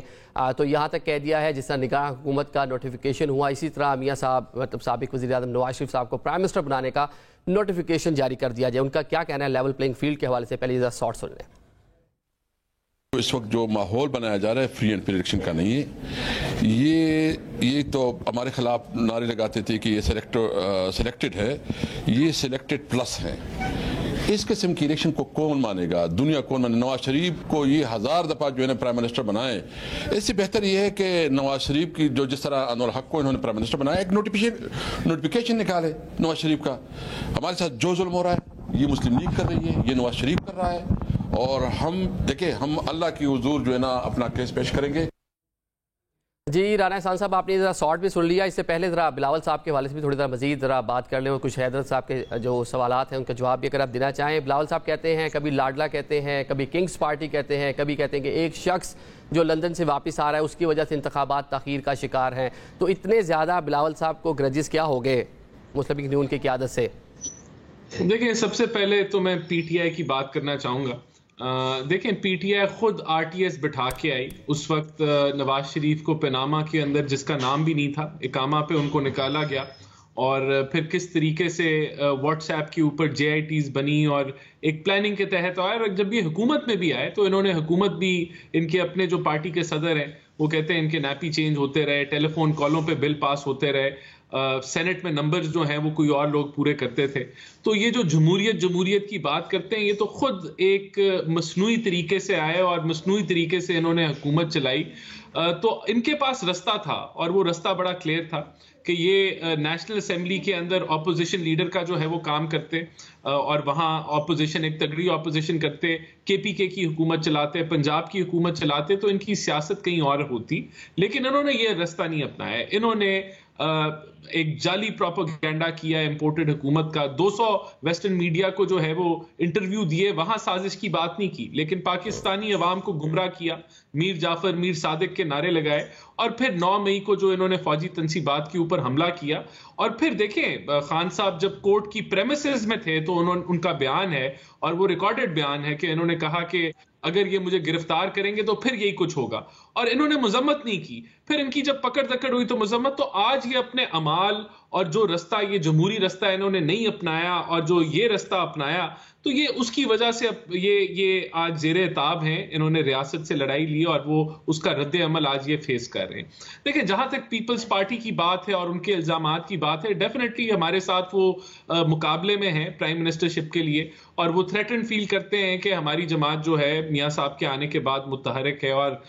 तो यहाँ तक कह दिया है, जिस तरह निगरान हुकूमत का नोटिफिकेशन हुआ, इसी तरह मियाँ साहब मतलब साबिक वज़ीर आज़म नवाज शरीफ साहब को प्राइम मिनिस्टर बनाने का नोटिफिकेशन जारी कर दिया जाए। उनका क्या कहना है लेवल प्लेइंग फील्ड के हवाले से? पहले ज़रा शॉर्ट सुन लें। इस वक्त जो माहौल बनाया जा रहा है फ्री एंड फेयर इलेक्शन का नहीं है। ये तो हमारे खिलाफ नारे लगाते थे कि ये सिलेक्टेड है, ये सिलेक्टेड प्लस है। इस किस्म की इलेक्शन को कौन मानेगा? दुनिया कौन माने? नवाज शरीफ को ये 1000 दफ़ा जो है ना प्राइम मिनिस्टर बनाए, इससे बेहतर ये है कि नवाज शरीफ की जो जिस तरह अनवर हक को इन्होंने प्राइम मिनिस्टर बनाया, एक नोटिफिकेशन निकाले नवाज शरीफ का। हमारे साथ जो जुल्म हो रहा है ये मुस्लिम लीग कर रही है, ये नवाज शरीफ कर रहा है, और हम देखें, हम अल्लाह की हुजूर जो है ना अपना केस पेश करेंगे। जी राना एहसान साहब, आपने ज़रा शॉर्ट भी सुन लिया। इससे पहले ज़रा बिलावल साहब के हवाले से भी थोड़ी ज़रा मजीद ज़रा बात कर लें, और कुछ हैदरत साहब के जो सवालात हैं उनका जवाब भी अगर आप देना चाहें। बिलावल साहब कहते हैं, कभी लाडला कहते हैं, कभी किंग्स पार्टी कहते हैं, कभी कहते हैं कि एक शख्स जो लंदन से वापस आ रहा है उसकी वजह से इंतखाबात ताख़ीर का शिकार हैं। तो इतने ज़्यादा बिलावल साहब को ग्रजेस क्या हो गए मुस्लिम लीग नून की क़यादत से? देखिए, सबसे पहले तो मैं PTI की बात करना चाहूँगा। देखें, PTI खुद RTS बिठा के आई। उस वक्त नवाज शरीफ को पनामा के अंदर, जिसका नाम भी नहीं था, इकामा पे उनको निकाला गया, और फिर किस तरीके से WhatsApp के ऊपर JITs बनी और एक प्लानिंग के तहत आया। और जब ये हुकूमत में भी आए तो इन्होंने हुकूमत भी, इनके अपने जो पार्टी के सदर हैं वो कहते हैं इनके नैपी चेंज होते रहे, टेलीफोन कॉलों पे बिल पास होते रहे, सेनेट में नंबर्स जो हैं वो कोई और लोग पूरे करते थे। तो ये जो जमहूरियत की बात करते हैं, ये तो खुद एक मसनूई तरीके से आए और मसनूई तरीके से इन्होंने हुकूमत चलाई। तो इनके पास रास्ता था और वो रास्ता बड़ा क्लियर था कि ये नेशनल असेंबली के अंदर ऑपोजिशन लीडर का जो है वो काम करते और वहाँ ऑपोजिशन, एक तगड़ी ऑपोजिशन करते, केपीके की हुकूमत चलाते, पंजाब की हुकूमत चलाते, तो इनकी सियासत कहीं और होती। लेकिन इन्होंने ये रास्ता नहीं अपनाया। इन्होंने एक जाली प्रोपेगेंडा किया इंपोर्टेड हुकूमत का। 200 वेस्टर्न मीडिया को जो है वो इंटरव्यू दिए, वहां साजिश की बात नहीं की, लेकिन पाकिस्तानी अवाम को गुमराह किया, मीर जाफर, मीर सादिक के नारे लगाए, और फिर 9 मई को जो इन्होंने फौजी तंसीबात के ऊपर हमला किया। और फिर देखें, खान साहब जब कोर्ट की प्रेमिसेस में थे तो उनका बयान है, और वो रिकॉर्डेड बयान है, कि इन्होंने कहा कि अगर ये मुझे गिरफ्तार करेंगे तो फिर यही कुछ होगा, और इन्होंने मजम्मत नहीं की। फिर इनकी जब पकड़ दकड़ हुई तो मजम्मत। तो आज ये अपने अमाल और जो रास्ता, ये जमहूरी रास्ता इन्होंने नहीं अपनाया, और जो ये रास्ता अपनाया, तो ये उसकी वजह से अब ये आज जेरे ताब हैं। इन्होंने रियासत से लड़ाई ली और वो उसका रद्द अमल आज ये फेस कर रहे हैं। देखिए, जहां तक पीपल्स पार्टी की बात है और उनके इल्जामात की बात है, डेफिनेटली हमारे साथ वो मुकाबले में है प्राइम मिनिस्टरशिप के लिए, और वो थ्रेटन फील करते हैं कि हमारी जमात जो है मियां साहब के आने के बाद मुतहरक है, और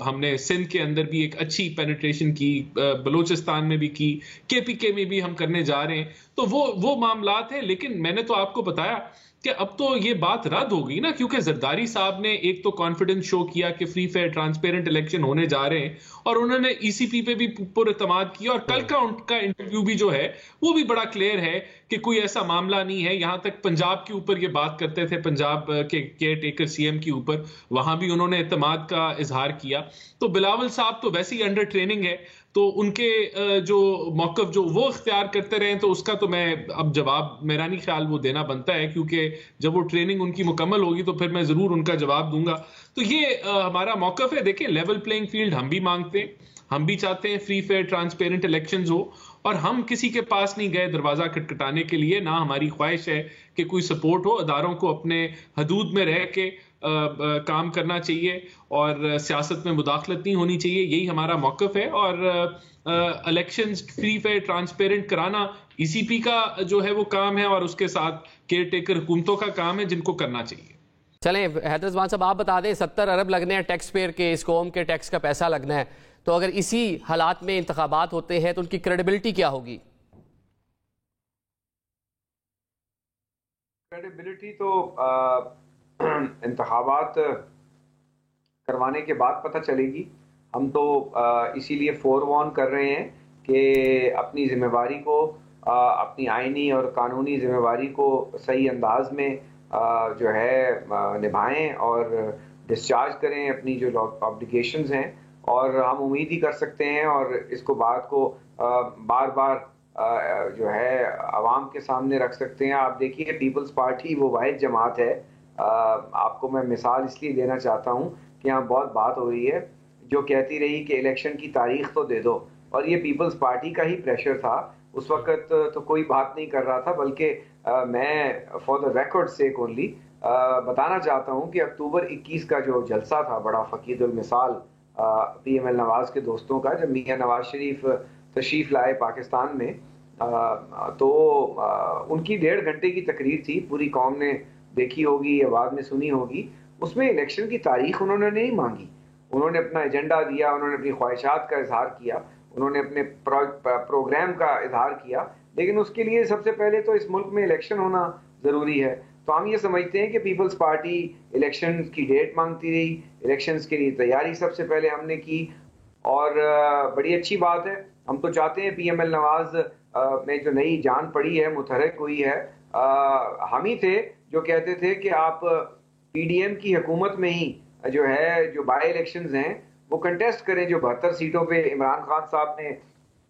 हमने सिंध के अंदर भी एक अच्छी पेनिट्रेशन की, बलोचिस्तान में भी की, केपीके में भी हम करने जा रहे हैं। तो वो मामलात है। लेकिन मैंने तो आपको बताया कि अब तो ये बात रद्द हो गई ना, क्योंकि जरदारी साहब ने एक तो कॉन्फिडेंस शो किया कि फ्री फेयर ट्रांसपेरेंट इलेक्शन होने जा रहे हैं, और उन्होंने ईसीपी पे भी पूरा एतमाद किया, और कल का उनका इंटरव्यू भी जो है वो भी बड़ा क्लियर है कि कोई ऐसा मामला नहीं है। यहां तक पंजाब के ऊपर ये बात करते थे, पंजाब के केयर टेकर सीएम के ऊपर, वहां भी उन्होंने एतमाद का इजहार किया। तो बिलावल साहब तो वैसे ही अंडर ट्रेनिंग है, तो उनके जो मौकफ जो वो इख्तियार करते रहे, तो उसका तो मैं अब जवाब, मेरा नहीं ख्याल वो देना बनता है, क्योंकि जब वो ट्रेनिंग उनकी मुकम्मल होगी तो फिर मैं जरूर उनका जवाब दूंगा। तो ये हमारा मौकफ है। देखिए, लेवल प्लेइंग फील्ड हम भी मांगते हैं, हम भी चाहते हैं फ्री फेयर ट्रांसपेरेंट इलेक्शंस हो, और हम किसी के पास नहीं गए दरवाजा खटखटाने के लिए। ना हमारी ख्वाहिश है कि कोई सपोर्ट हो। अदारों को अपने हदूद में रह के काम करना चाहिए, और सियासत में मुदाखलत नहीं होनी चाहिए। यही हमारा मौकफ है। और इलेक्शंस फ्री फेयर ट्रांसपेरेंट कराना ईसीपी का जो है वो काम है, और उसके साथ केयर टेकर हुकूमतों का काम है, जिनको करना चाहिए। चलें, हैदर ज़मान साहब आप बता दें, 70 अरब लगने हैं टैक्स पेयर के, इस कौम के टैक्स का पैसा लगना है, तो अगर इसी हालात में इंतखाबात होते हैं तो उनकी क्रेडिबिलिटी क्या होगी? क्रेडिबिलिटी तो इंतखाबात करवाने के बाद पता चलेगी। हम तो इसीलिए फोरवॉर्न कर रहे हैं कि अपनी जिम्मेवारी को, अपनी आइनी और कानूनी जिम्मेवारी को सही अंदाज में जो है निभाएं और डिस्चार्ज करें अपनी जो ऑब्लिगेशंस हैं। और हम उम्मीद ही कर सकते हैं, और इसको बात को बार बार जो है आवाम के सामने रख सकते हैं। आप देखिए, पीपल्स पार्टी वो वाहिद जमात है, आपको मैं मिसाल इसलिए देना चाहता हूँ कि यहाँ बहुत बात हो रही है, जो कहती रही कि इलेक्शन की तारीख तो दे दो, और ये पीपल्स पार्टी का ही प्रेशर था उस वक्त। तो कोई बात नहीं कर रहा था, बल्कि मैं for the record sake only बताना चाहता हूँ कि अक्टूबर 21 का जो जलसा था बड़ा फ़कीदुल मिसाल पीएमएल नवाज के दोस्तों का, जब मियां नवाज शरीफ तशरीफ लाए पाकिस्तान में, तो उनकी 1.5 घंटे की तकरीर थी, पूरी कौम ने देखी होगी या बाद में सुनी होगी। उसमें इलेक्शन की तारीख उन्होंने नहीं मांगी, उन्होंने अपना एजेंडा दिया, उन्होंने अपनी ख्वाहिशात का इजहार किया, उन्होंने अपने प्रोग्राम का इजहार किया। लेकिन उसके लिए सबसे पहले तो इस मुल्क में इलेक्शन होना ज़रूरी है। तो हम ये समझते हैं कि पीपल्स पार्टी इलेक्शन की डेट मांगती रही, इलेक्शंस के लिए तैयारी सबसे पहले हमने की, और बड़ी अच्छी बात है। हम तो चाहते हैं पीएमएल नवाज में जो नई जान पड़ी है, मुतहरक हुई है। हम ही थे जो कहते थे कि आप पीडीएम की हुकूमत में ही जो है जो बाई इलेक्शंस हैं वो कंटेस्ट करें। जो 72 सीटों पे इमरान खान साहब ने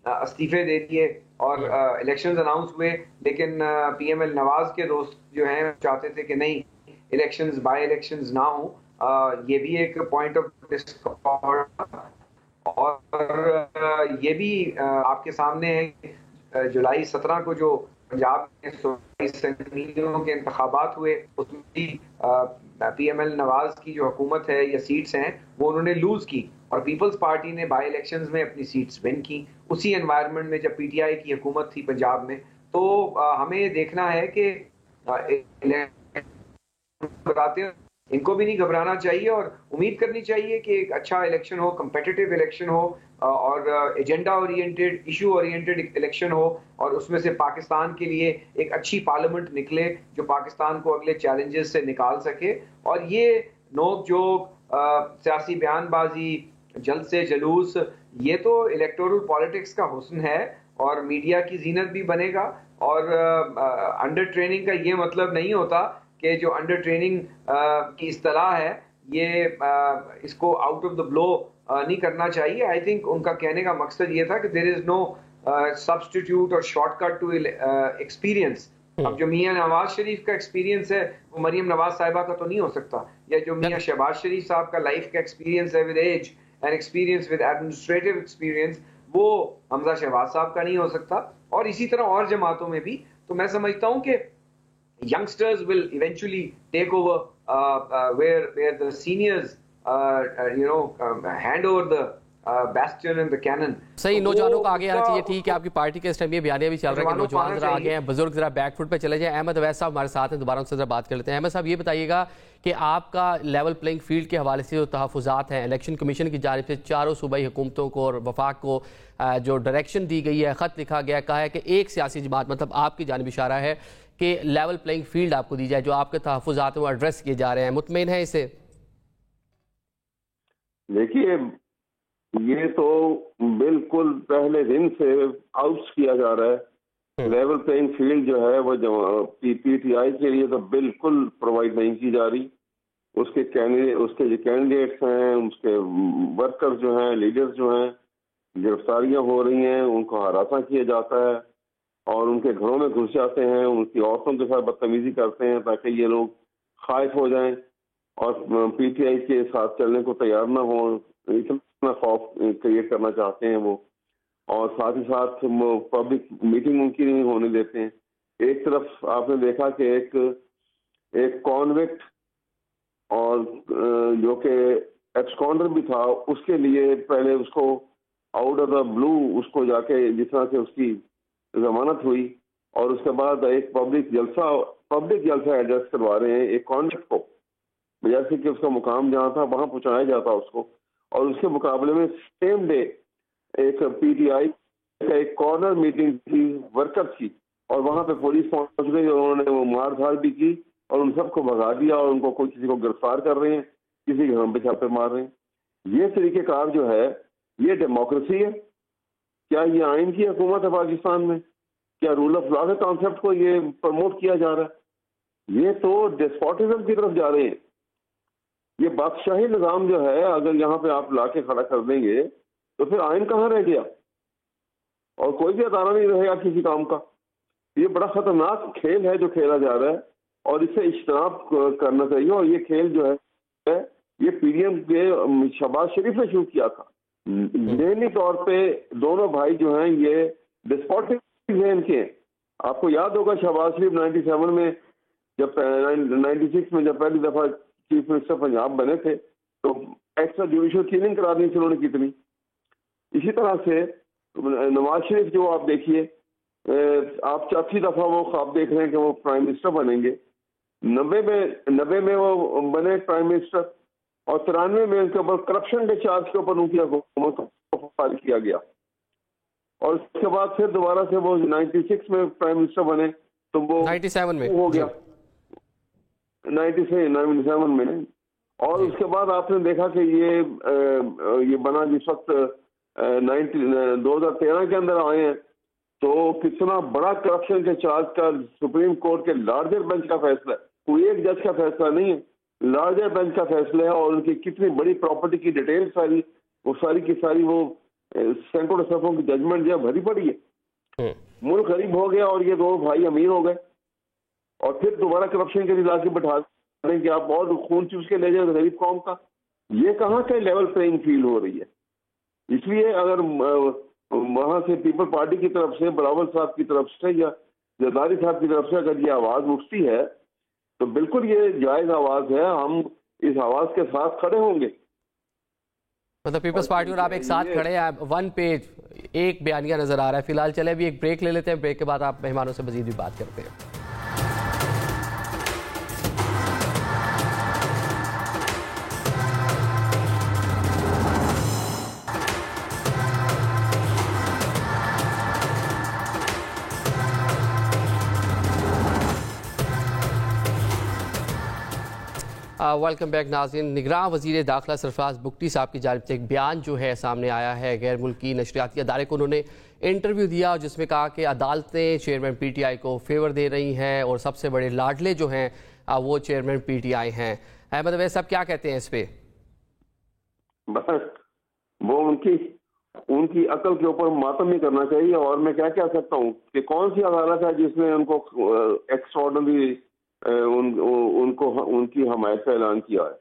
इस्तीफे दे दिए और इलेक्शंस अनाउंस हुए, लेकिन पीएमएल नवाज के दोस्त जो हैं चाहते थे कि नहीं, इलेक्शंस बाई इलेक्शंस ना हो। ये भी एक पॉइंट ऑफ डिस्कॉर्ड, और ये भी आपके सामने है। जुलाई 17 को जो पंजाब में 27 असेंबलियों के इंतखाबात हुए, उसमें भी PML नवाज की जो हुकूमत है या सीट्स हैं वो उन्होंने लूज की और पीपल्स पार्टी ने बाई इलेक्शंस में अपनी सीट्स विन की। उसी एनवायरनमेंट में जब PTI की हुकूमत थी पंजाब में, तो हमें देखना है कि इनको भी नहीं घबराना चाहिए और उम्मीद करनी चाहिए कि एक अच्छा इलेक्शन हो, कंपेटिटिव इलेक्शन हो और agenda oriented, issue oriented election हो और उसमें से पाकिस्तान के लिए एक अच्छी पार्लियामेंट निकले जो पाकिस्तान को अगले चैलेंजेस से निकाल सके। और ये नोक जोक, सियासी बयानबाजी, जल्द से जलूस, ये तो इलेक्टोरल पॉलिटिक्स का हुस्न है और मीडिया की जीनत भी बनेगा। और अंडर ट्रेनिंग का ये मतलब नहीं होता कि जो अंडर ट्रेनिंग की इस्तेलाह है ये इसको आउट ऑफ द ब्लो नहीं करना चाहिए। आई थिंक उनका कहने का मकसद ये था कि देयर इज नो सब्स्टिट्यूट और शॉर्टकट टू एक्सपीरियंस। अब जो मियां नवाज शरीफ का एक्सपीरियंस है वो मरियम नवाज साहिबा का तो नहीं हो सकता, या जो मियां शहबाज शरीफ साहब का लाइफ का एक्सपीरियंस है with age and experience with administrative experience, वो हमजा शहबाज साहब का नहीं हो सकता। और इसी तरह और जमातों में भी। तो मैं समझता हूं कि youngsters will eventually take over where the seniors hand over the bastion and the cannon। सही, नौजवानों को आगे आना चाहिए। ठीक है, आपकी पार्टी के इस टाइम ये बयानियां भी चल रहे हैं कि नौजवान जरा आगे हैं, बुजुर्ग जरा बैकफुट पे चले जाएं। अहमद अवैस साहब हमारे साथ हैं, दोबारा उनसे जरा बात कर लेते हैं। अहमद साहब, ये बताइएगा कि आपका लेवल प्लेइंग फील्ड के हवाले से जो तहफ़्फ़ुज़ात हैं इलेक्शन कमीशन की जानिब से चारों सूबाई हुकूमतों को और वफाक को जो डायरेक्शन दी गई है, ख़त लिखा गया, कहा है कि एक सियासी जमात, मतलब आपकी जानिब इशारा है कि लेवल प्लेइंग फील्ड आपको दी जाए, जो आपके तहफ़्फ़ुज़ात वो एड्रेस किए जा रहे हैं, मुतमईन है इससे? देखिए, ये तो बिल्कुल पहले दिन से आउट किया जा रहा है। लेवल प्लेइंग फील्ड जो है वो PTI के लिए तो बिल्कुल प्रोवाइड नहीं की जा रही। उसके जो कैंडिडेट्स हैं, उसके वर्कर्स जो हैं, लीडर्स जो हैं, गिरफ्तारियां हो रही हैं, उनको हरासा किया जाता है और उनके घरों में घुस जाते हैं, उनकी औरतों के साथ बदतमीजी करते हैं ताकि ये लोग खाइफ हो जाएं और PTI के साथ चलने को तैयार ना हो। इतना खौफ क्रिएट करना चाहते हैं वो, और साथ ही साथ पब्लिक मीटिंग उनकी नहीं होने देते हैं। एक तरफ आपने देखा कि एक कॉन्विक्ट और जो कि एक्सकॉन्डर भी था, उसके लिए पहले उसको आउट ऑफ द ब्लू उसको जाके जिस तरह से उसकी जमानत हुई और उसके बाद एक पब्लिक जलसा एड्रेस करवा रहे हैं एक कॉन्विक्ट को, जैसे कि उसका मुकाम जहाँ था वहां पहुंचाया जाता उसको। और उसके मुकाबले में सेम डे एक PTI का एक कॉर्नर मीटिंग थी वर्कर्स की और वहां पे पुलिस पहुंच गई और उन्होंने वो मार धाड़ भी की और उन सबको भगा दिया और उनको कोई किसी को गिरफ्तार कर रहे हैं, किसी के घर पे छापे मार रहे हैं। ये तरीकेकार जो है ये डेमोक्रेसी है? क्या ये आइन की हुकूमत है पाकिस्तान में? क्या रूल ऑफ लॉ के कॉन्सेप्ट को ये प्रमोट किया जा रहा है? ये तो डेस्पोटिज्म की तरफ जा रहे हैं। ये बादशाही निज़ाम जो है अगर यहाँ पे आप लाके खड़ा कर देंगे तो फिर आइन कहाँ रह गया और कोई भी अदारा नहीं रहेगा किसी काम का। ये बड़ा खतरनाक खेल है जो खेला जा रहा है और इससे इज्तनाब करना चाहिए। और ये खेल जो है ये PDM के शहबाज शरीफ ने शुरू किया था। ज़हनी तौर पे दोनों भाई जो हैं ये डिस्पोटिक जहन के हैं। आपको याद होगा शहबाज शरीफ 97 में जब 96 में जब पहली दफा चीफ मिनिस्टर पंजाब बने थे तो एक्स्ट्रा जुडिशियल किलिंग करा दी थी उन्होंने कितनी। इसी तरह से नवाज शरीफ जो आप देखिए, आप चौथी दफा वो ख्वाब देख रहे हैं कि वो प्राइम मिनिस्टर बनेंगे। 90 में वो बने प्राइम मिनिस्टर और 93 में उनके ऊपर करप्शन के चार्ज के ऊपर उनकी हुकूमत को फाइल किया गया और उसके बाद फिर दोबारा से वो 96 में प्राइम मिनिस्टर बने तो वो 97 में हो गया 97 में। और उसके बाद आपने देखा कि ये बना जिस वक्त 2013 के अंदर आए हैं तो कितना बड़ा करप्शन के चार्ज का सुप्रीम कोर्ट के लार्जर बेंच का फैसला है। कोई एक जज का फैसला नहीं है, लार्जर बेंच का फैसला है। और उनकी कितनी बड़ी प्रॉपर्टी की डिटेल सारी की सारी वो सैकड़ों सफों की जजमेंट जो भरी पड़ी है। मुल्क गरीब हो गया और ये दो भाई अमीर हो गए और फिर दोबारा करप्शन के लिए आके बैठा दें कि आप और खून चूस के ले जाए गरीब कौम का। ये कहाँ से लेवल प्लेइंग फील्ड हो रही है? इसलिए अगर वहां से पीपल पार्टी की तरफ से, बिलावल साहब की तरफ से या जरदारी साहब की तरफ से अगर ये आवाज उठती है तो बिल्कुल ये जायज आवाज है, हम इस आवाज के साथ खड़े होंगे। मतलब पीपल्स पार्टी और आप एक साथ खड़े हैं, वन पेज एक बयानिया नजर आ रहा है। फिलहाल चले अभी एक ब्रेक ले लेते हैं, ब्रेक के बाद आप मेहमानों से मजीद भी बात करते हैं। वेलकम बैक नाज़रीन। निगरान वज़ीर दाखिला सरफराज बुगटी साहब की जानिब से एक बयान जो है सामने आया है। गैर मुल्की नशरियाती अदारे को उन्होंने इंटरव्यू दिया जिसमें कहा कि अदालतें चेयरमैन PTI को फेवर दे रही हैं और सबसे बड़े लाडले जो हैं वो चेयरमैन PTI हैं। अहमद अवैस साहब क्या कहते हैं इस पे? बस वो उनकी अकल के ऊपर मातम ही करना चाहिए। और मैं क्या कह सकता हूँ कि कौन सी अदालत है जिसने उनको एक्स्ट्राऑर्डिनरी उनको उनकी हमायत का ऐलान किया है?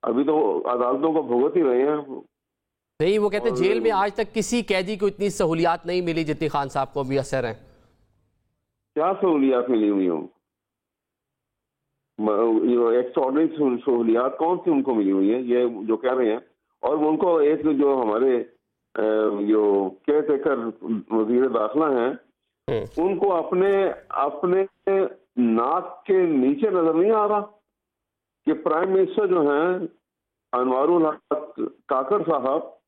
अभी तो अदालतों को भुगत ही रहे हैं। नहीं, वो कहते हैं जेल में आज तक किसी कैदी को इतनी सहूलियात नहीं मिली जितनी खान साहब को मुयस्सर है। क्या सहूलियात मिली हुई हो? एक्स्ट्राऑर्डिनरी सहूलियात कौन सी उनको मिली हुई है, ये जो कह रहे हैं। और उनको एक जो हमारे जो केयर टेकर वजीर दाखिला हैं, उनको अपने नाक के नीचे नजर नहीं आ रहा कि प्राइम मिनिस्टर जो हैं अनवारुल हक काकड़ साहब,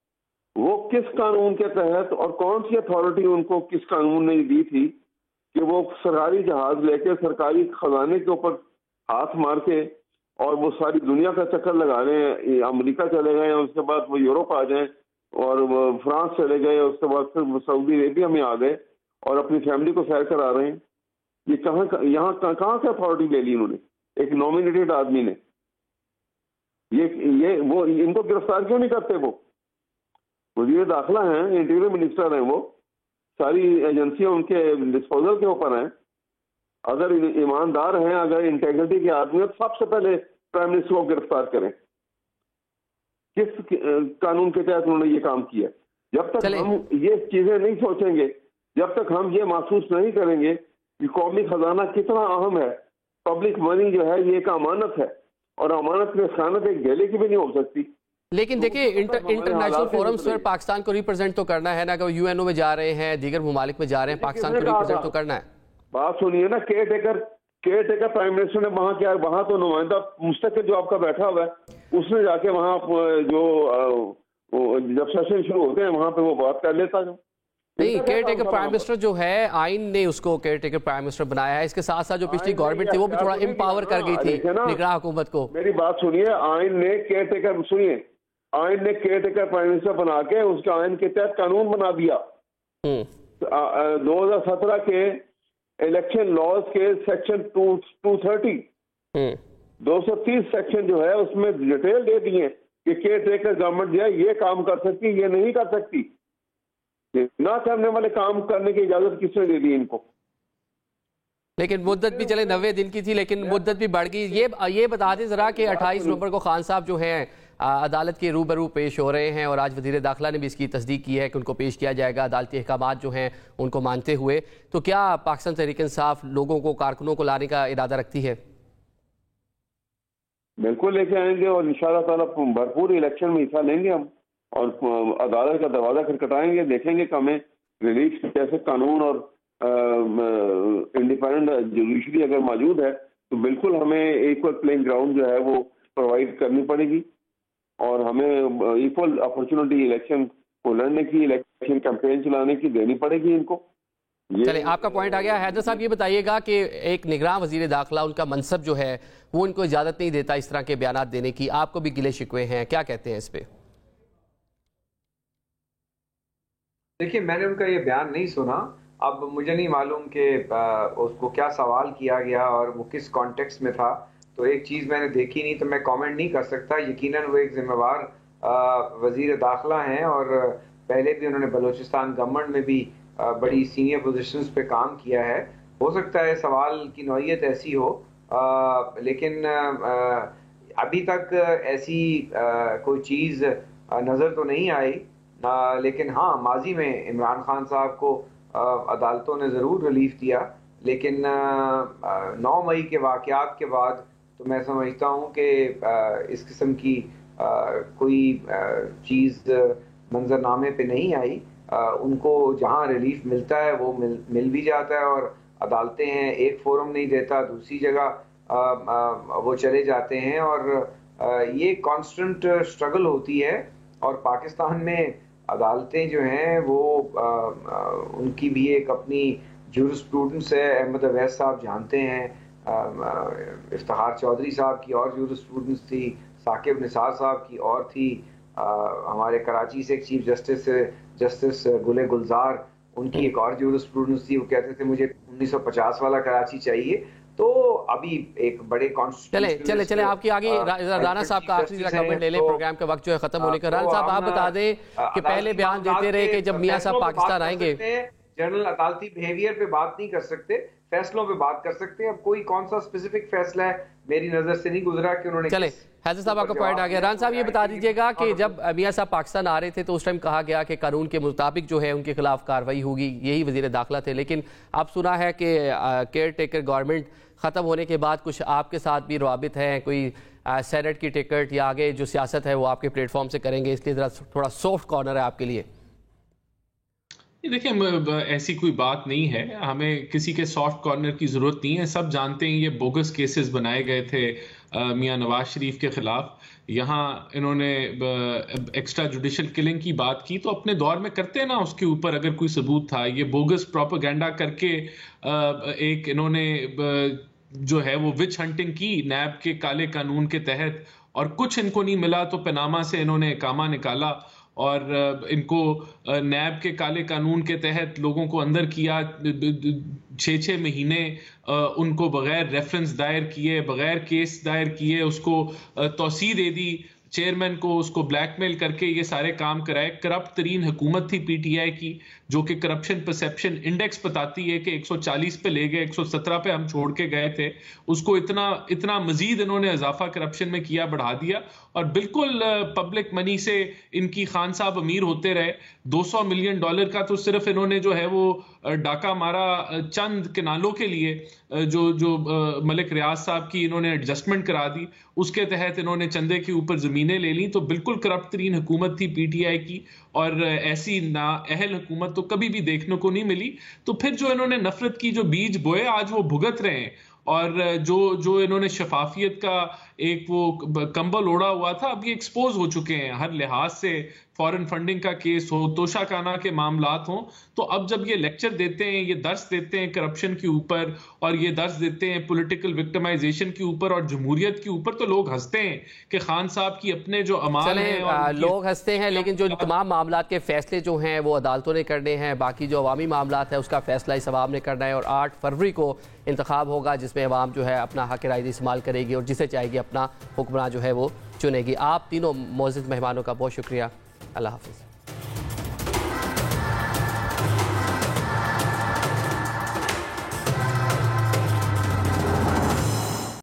वो किस कानून के तहत और कौन सी अथॉरिटी उनको किस कानून ने दी थी कि वो सरकारी जहाज लेके सरकारी खजाने के ऊपर हाथ मार के और वो सारी दुनिया का चक्कर लगा रहे हैं। अमेरिका चले गए, उसके बाद वो यूरोप आ जाए, और वो फ्रांस चले गए, उसके बाद फिर सऊदी अरेबिया में आ गए और अपनी फैमिली को सैर करा रहे हैं। ये कहाँ से अथॉरिटी ले ली उन्होंने, एक नॉमिनेटेड आदमी ने? ये वो इनको गिरफ्तार क्यों नहीं करते? वो वजीर दाखिला हैं, इंटीरियर मिनिस्टर हैं, वो सारी एजेंसियां उनके डिस्पोजल के ऊपर हैं। अगर ईमानदार हैं, अगर इंटेग्रिटी के आदमी हैं, तो सबसे पहले प्राइम मिनिस्टर को गिरफ्तार करें। किस कानून के तहत उन्होंने ये काम किया? जब तक हम ये चीजें नहीं सोचेंगे, जब तक हम ये महसूस नहीं करेंगे कि कौमी खजाना कितना अहम है, पब्लिक मनी जो है ये एक अमानत है, और अमानत में खयानत एक गले की भी नहीं हो सकती। लेकिन देखिए इंटरनेशनल फोरम्स पर पाकिस्तान को रिप्रेजेंट तो करना है ना, कि UNO में जा रहे हैं, दीगर ममालिक में जा रहे हैं, पाकिस्तान को रिप्रेजेंट तो करना है। बात सुनिए ना, केयर टेकर प्राइम मिनिस्टर ने वहाँ क्या, वहाँ तो नुमाइंदा मुस्तकिल जो आपका बैठा हुआ है, उसने जाके वहाँ जो जब सेशन शुरू होते हैं वहाँ पे वो बात कर लेता है। नहीं, केयर टेकर प्राइम मिनिस्टर जो है, आइन ने उसको केयर टेकर प्राइम मिनिस्टर बनाया है। इसके साथ साथ जो पिछली गवर्नमेंट थी वो भी थोड़ा एम्पावर कर गई थी निगरान हुकूमत को। मेरी बात सुनिए, आइन ने केयर टेकर प्राइम मिनिस्टर बना के उसके आइन के तहत कानून बना दिया। 2017 के इलेक्शन लॉज के सेक्शन 230 सेक्शन जो है उसमें डिटेल दे दिए कि केयर टेकर गवर्नमेंट जो है ये काम कर सकती, ये नहीं कर सकती। ना करने वाले काम करने की इजाजत किसने दे दी इनको? लेकिन मुद्दत भी चले 90 दिन की थी, लेकिन मुद्दत भी बढ़ गई। ये बता दें जरा कि 28 नवंबर को खान साहब जो हैं अदालत के रूबरू पेश हो रहे हैं, और आज वजीर दाखिला ने भी इसकी तस्दीक की है कि उनको पेश किया जाएगा अदालती अहकामात जो हैं उनको मानते हुए। तो क्या पाकिस्तान तहरीक इंसाफ लोगों को, कारकुनों को लाने का इरादा रखती है? बिल्कुल लेके आएंगे, और इंशाअल्लाह ताला भरपूर इलेक्शन में हिस्सा लेंगे हम, और अदालत का दरवाजा खटखटाएंगे, देखेंगे कि हमें रिलीफ कैसे कानून और इंडिपेंडेंट जुडिशरी अगर मौजूद है तो बिल्कुल हमें इक्वल प्लेइंग ग्राउंड जो है वो प्रोवाइड करनी पड़ेगी, और हमें इक्वल अपॉर्चुनिटी इलेक्शन को लड़ने की, इलेक्शन कैंपेन चलाने की देनी पड़ेगी इनको। चलिए, आपका पॉइंट आ गया। हैदर साहब ये बताइएगा कि एक निगरान वजीर दाखिला, उनका मनसब जो है वो उनको इजाजत नहीं देता इस तरह के बयान देने की, आपको भी गिले शिकवे हैं, क्या कहते हैं इस पे? देखिए, मैंने उनका ये बयान नहीं सुना। अब मुझे नहीं मालूम कि उसको क्या सवाल किया गया और वो किस कॉन्टेक्स्ट में था, तो एक चीज़ मैंने देखी नहीं तो मैं कमेंट नहीं कर सकता। यकीनन वो एक जिम्मेवार वजीर दाखिला हैं, और पहले भी उन्होंने बलूचिस्तान गवर्नमेंट में भी बड़ी सीनियर पोजीशंस पे काम किया है। हो सकता है सवाल की नौइयत ऐसी हो, लेकिन अभी तक ऐसी कोई चीज़ नज़र तो नहीं आई। लेकिन हाँ, माजी में इमरान खान साहब को अदालतों ने ज़रूर रिलीफ दिया, लेकिन 9 मई के वाक़यात के बाद तो मैं समझता हूँ कि इस किस्म की कोई चीज़ मंजरनामे पे नहीं आई। उनको जहाँ रिलीफ मिलता है वो मिल भी जाता है, और अदालतें हैं एक फोरम नहीं देता दूसरी जगह वो चले जाते हैं, और ये कांस्टेंट स्ट्रगल होती है। और पाकिस्तान में अदालतें जो हैं वो उनकी भी एक अपनी जूरिस्प्रूडेंस है। अहमद अवैस साहब जानते हैं, इफ्तिखार चौधरी साहब की और जूरिस्प्रूडेंस थी, साकिब निसार साहब की और थी, हमारे कराची से एक चीफ जस्टिस गुले गुलजार, उनकी एक और जूरिस्प्रूडेंस थी। वो कहते थे मुझे 1950 वाला कराची चाहिए। तो अभी एक बड़े चले आपकी आगे राना साहब का आखिरी कमेंट ले लें, प्रोग्राम का वक्त जो है खत्म होने का। राना साहब आप बता दें कि पहले बयान देते रहे कि जब मियां साहब पाकिस्तान आएंगे, जनरल अदालती बिहेवियर पे बात नहीं कर सकते, फैसलों पे बात कर सकते हैं। अब कोई कौन सा स्पेसिफिक फैसला है मेरी नजर से नहीं गुजरा कि उन्होंने। चले हैदर साहब आपका पॉइंट आ गया। रान साहब ये बता दीजिएगा कि जब मियां साहब पाकिस्तान आ रहे थे तो उस टाइम कहा गया कि कानून के मुताबिक जो है उनके खिलाफ कार्रवाई होगी, यही वजीर दाखिला थे, लेकिन अब सुना है कि केयर टेकर गवर्नमेंट ख़त्म होने के बाद कुछ आपके साथ भी रवाबित हैं, कोई सेनेट की टिकट या आगे जो सियासत है वो आपके प्लेटफॉर्म से करेंगे, इसलिए ज़रा थोड़ा सॉफ्ट कॉर्नर है आपके लिए। देखिए ऐसी कोई बात नहीं है, हमें किसी के सॉफ्ट कॉर्नर की ज़रूरत नहीं है। सब जानते हैं ये बोगस केसेस बनाए गए थे मियां नवाज शरीफ के ख़िलाफ़। यहाँ इन्होंने एक्स्ट्रा जुडिशल किलिंग की बात की तो अपने दौर में करते ना, उसके ऊपर अगर कोई सबूत था। ये बोगस प्रोपेगेंडा करके एक इन्होंने जो है वो विच हंटिंग की नैब के काले कानून के तहत, और कुछ इनको नहीं मिला तो पनामा से इन्होंने कामा निकाला और इनको नैब के काले कानून के तहत लोगों को अंदर किया। 6-6 महीने उनको बगैर रेफरेंस दायर किए, बगैर केस दायर किए, उसको तौसीह दे दी चेयरमैन को, उसको ब्लैकमेल करके ये सारे काम कराए। करप्ट तरीन हुकूमत थी पीटीआई की, जो कि करप्शन परसेप्शन इंडेक्स बताती है कि 140 पे ले गए, 117 पे हम छोड़ के गए थे। उसको इतना मजीद इन्होंने इजाफा करप्शन में किया, बढ़ा दिया, और बिल्कुल पब्लिक मनी से इनकी खान साहब अमीर होते रहे। $200 मिलियन का तो सिर्फ इन्होंने जो है वो डाका मारा चंद किनालों के लिए, जो मलिक रियाज साहब की इन्होंने एडजस्टमेंट करा दी, उसके तहत इन्होंने चंदे के ऊपर जमीनें ले ली। तो बिल्कुल करप्ट तरीन हुकूमत थी पीटीआई की, और ऐसी नाअहल हुकूमत तो कभी भी देखने को नहीं मिली। तो फिर जो इन्होंने नफरत की जो बीज बोए आज वो भुगत रहे हैं, और जो इन्होंने शफाफियत का एक वो कंबल ओढ़ा हुआ था, अब ये एक्सपोज हो चुके हैं हर लिहाज से। फॉरेन फंडिंग का केस हो, तोशाखाना के मामलात हों, तो अब जब ये लेक्चर देते हैं, ये दर्स देते हैं करप्शन के ऊपर, और ये दर्स देते हैं पॉलिटिकल विक्टिमाइजेशन के ऊपर और जमहूरियत के ऊपर, तो लोग हंसते हैं कि खान साहब की अपने जो अमाल हैं। लोग हंसते हैं, लेकिन जो तमाम मामलात के फैसले जो हैं वो अदालतों ने करने हैं। बाकी जो अवामी मामलात है उसका फैसला इस अवाम ने करना है, और 8 फरवरी को इंतखाब होगा जिसमें अवाम जो है अपना हक राय इस्तेमाल करेगी और जिसे चाहेगी अपना हुक्मरान जो है वो चुनेगी। आप तीनों मौजूद मेहमानों का बहुत शुक्रिया। अल्लाह हाफिज़।